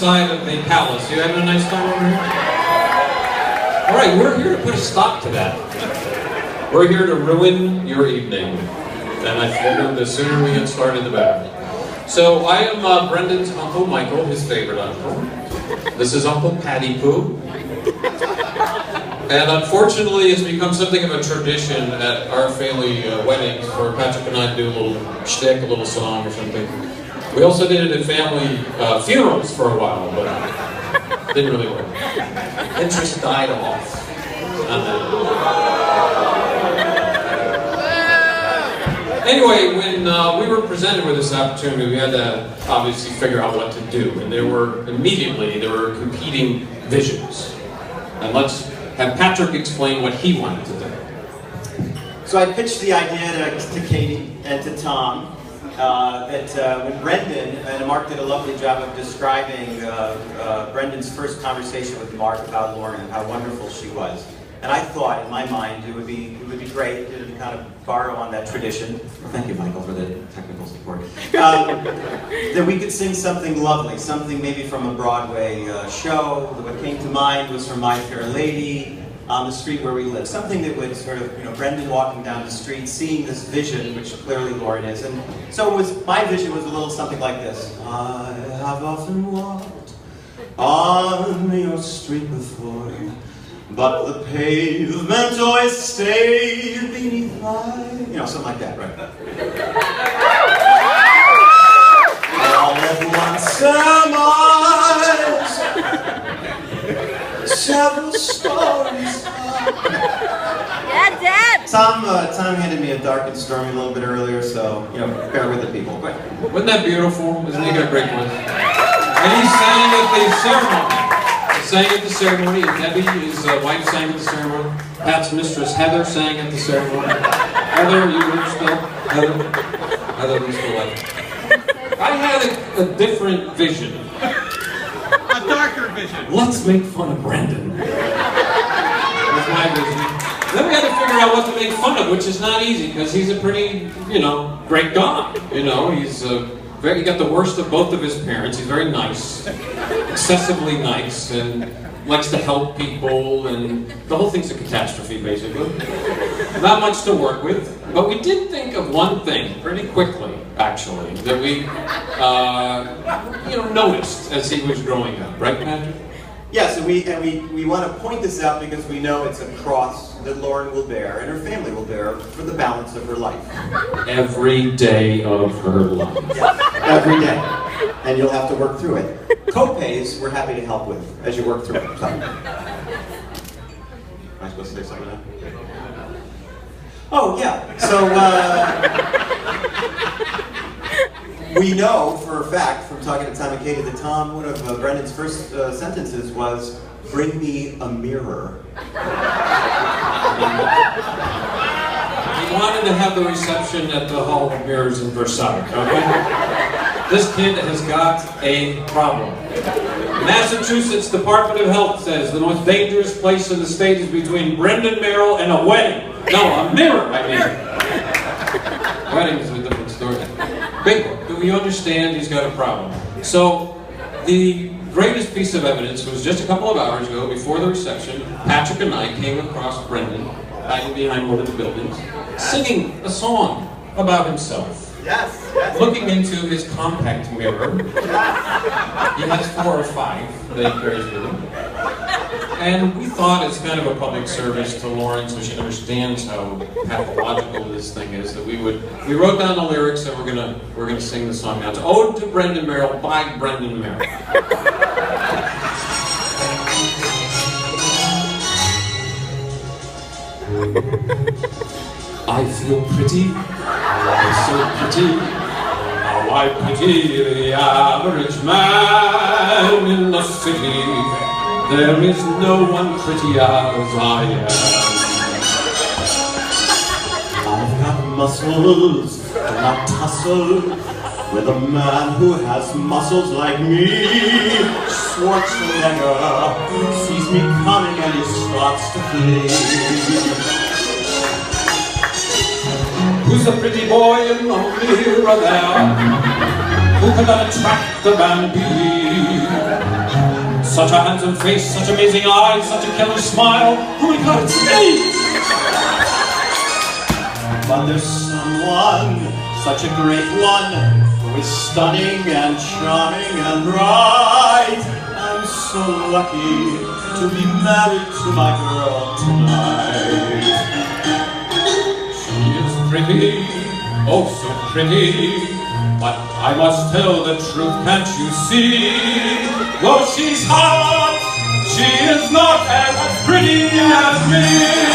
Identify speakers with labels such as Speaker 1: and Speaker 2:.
Speaker 1: outside of the palace. You having a nice time over here? All right, we're here to put a stop to that. We're here to ruin your evening. And I figured the sooner we get started, the better. So I am Brendan's Uncle Michael, his favorite uncle. This is Uncle Patty Pooh. And unfortunately, it's become something of a tradition at our family weddings for Patrick and I to do a little shtick, a little song or something. We also did it at family funerals for a while, but didn't really work. Interest died off. Anyway, when we were presented with this opportunity, we had to obviously figure out what to do. And there were competing visions. And let's have Patrick explain what he wanted to do.
Speaker 2: So I pitched the idea to Katie and to Tom that when Brendan, and Mark did a lovely job of describing Brendan's first conversation with Mark about Lauren and how wonderful she was. And I thought, in my mind, it would be great to kind of borrow on that tradition. Well, thank you, Michael, for the technical support. That we could sing something lovely, something maybe from a Broadway show. What came to mind was from My Fair Lady, on the street where we live. Something that would sort of, Brendan walking down the street, seeing this vision, which clearly Lauren is. And so my vision was a little something like this. I have often walked on your street before, but the pavement always stayed beneath my... something like that, right? All at once several stories.
Speaker 3: Yeah, Dad!
Speaker 2: Tom handed me a dark and stormy a little bit earlier, so, bear with the people. Go ahead.
Speaker 1: Wasn't that beautiful? Isn't he got a great voice? And he sang at the ceremony. Sang at the ceremony, and Debbie, his wife, sang at the ceremony. Pat's mistress, Heather, sang at the ceremony. Heather, you were still? Heather, you still alive? I had a different vision.
Speaker 4: A darker vision.
Speaker 1: Let's make fun of Brendan. That was my vision. Then we had to figure out what to make fun of, which is not easy, because he's a pretty, great guy. He's he got the worst of both of his parents. He's very nice, excessively nice, and likes to help people, and the whole thing's a catastrophe, basically. Not much to work with, but we did think of one thing pretty quickly, actually, that we, noticed as he was growing up, right, Patrick?
Speaker 2: Yes, and we want to point this out because we know it's a cross that Lauren will bear and her family will bear for the balance of her life.
Speaker 1: Every day of her life.
Speaker 2: Yes, every day. And you'll have to work through it. Co-pays, we're happy to help with as you work through it. So. Am I supposed to say something now? Oh, yeah. So, we know for a fact from talking to Tom and Katie that Tom, one of Brendan's first sentences was, "Bring me a mirror."
Speaker 1: He wanted to have the reception at the Hall of Mirrors in Versailles, okay? This kid has got a problem. Massachusetts Department of Health says the most dangerous place in the state is between Brendan Merrill and a wedding. No, a mirror, I mean. Wedding is a different story. Big one. Do we understand he's got a problem? So, the greatest piece of evidence was just a couple of hours ago, before the reception, Patrick and I came across Brendan, hiding behind one of the buildings, singing a song about himself.
Speaker 2: Yes.
Speaker 1: Looking into his compact mirror. He has 4 or 5 that he carries with him. And we thought it's kind of a public service to Lauren so she understands how pathological this thing is that we wrote down the lyrics and we're gonna sing the song now. It's Ode to Brendan Merrill by Brendan Merrill. I feel pretty, I'm so pretty, how I pity the average man in the city. There is no one pretty as I am.
Speaker 2: I've got muscles, do not tussle with a man who has muscles like me. Schwarzenegger sees me coming and he starts to flee.
Speaker 1: Who's a pretty boy in the mirror there? Who can attract the bambini? Such a handsome face, such amazing eyes, such a killer smile. Oh my God, it's me!
Speaker 2: But there's someone, such a great one, who is stunning and charming and bright. I'm so lucky to be married to my girl tonight.
Speaker 1: She is pretty, oh so pretty, but I must tell the truth, can't you see? Though she's hot, she is not as pretty as me.